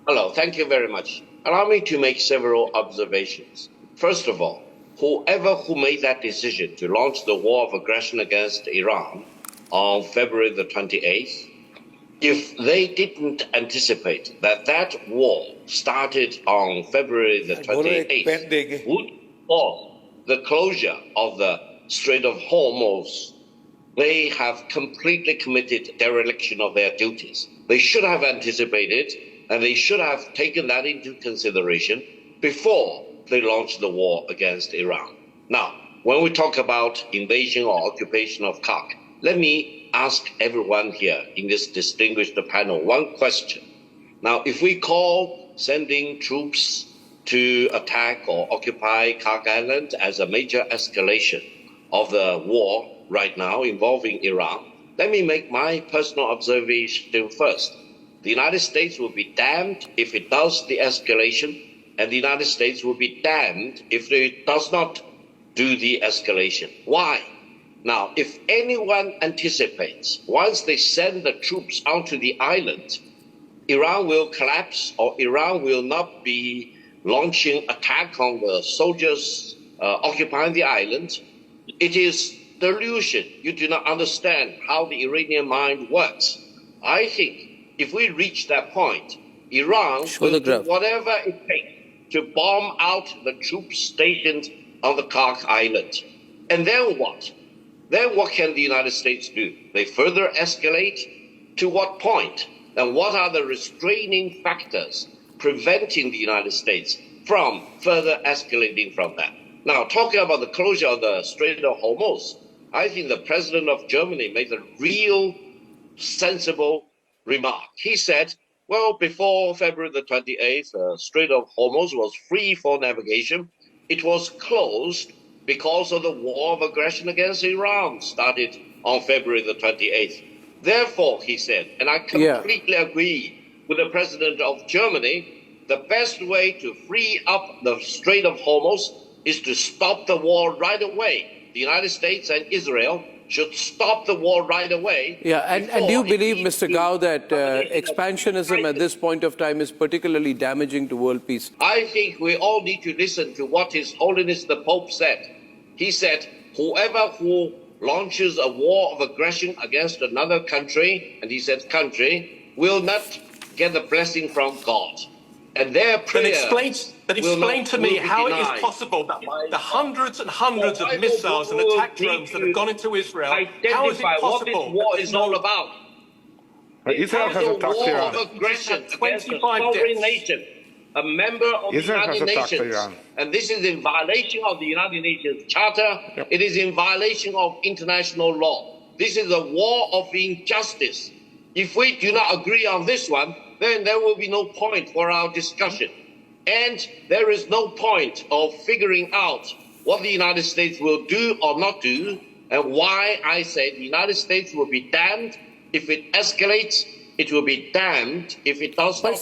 Hello, thank you very much. Allow me to make several observations. First of all, whoever who made that decision to launch the war of aggression against Iran on February the 28th, if they didn't anticipate that that war started on February the 28th, would cause the closure of the Strait of Hormuz, they have completely committed dereliction of their duties. They should have anticipated, and they should have taken that into consideration before they launched the war against Iran. Now, when we talk about invasion or occupation of Khark, let me ask everyone here in this distinguished panel one question. Now, if we call sending troops to attack or occupy Khark Island as a major escalation of the war right now involving Iran, let me make my personal observation first. The United States will be damned if it does the escalation, and the United States will be damned if it does not do the escalation. Why? Now, if anyone anticipates, once they send the troops onto the island, Iran will collapse or Iran will not be launching attack on the soldiers occupying the island, it is delusion. You do not understand how the Iranian mind works. I think if we reach that point, Iran will do whatever it takes to bomb out the troops stationed on the Khark Island. And then what? Then what can the United States do? They further escalate? To what point? And what are the restraining factors preventing the United States from further escalating from that? Now, talking about the closure of the Strait of Hormuz, I think the president of Germany made a real sensible remark. He said, well, before February the 28th, the Strait of Hormuz was free for navigation. It was closed because of the war of aggression against Iran started on February the 28th. Therefore, he said, and I completely agree with the president of Germany, the best way to free up the Strait of Hormuz is to stop the war right away. The United States and Israel should stop the war right away. Yeah, and do you believe, Mr. Gao, that expansionism at this point of time is particularly damaging to world peace? I think we all need to listen to what His Holiness the Pope said. He said, whoever who launches a war of aggression against another country, and he said country, will not get the blessing from God. And their prayer Then explain to me how it is possible that the hundreds and hundreds of missiles and attack drones that have gone into Israel, how is it possible what this war is all about? Israel has attacked Iran. Of aggression against a sovereign nation, a member of the United Nations. And this is in violation of the United Nations Charter. It is in violation of international law. This is a war of injustice. If we do not agree on this one, then there will be no point for our discussion. And there is no point of figuring out what the United States will do or not do, and why I say the United States will be damned if it escalates, it will be damned if it does not.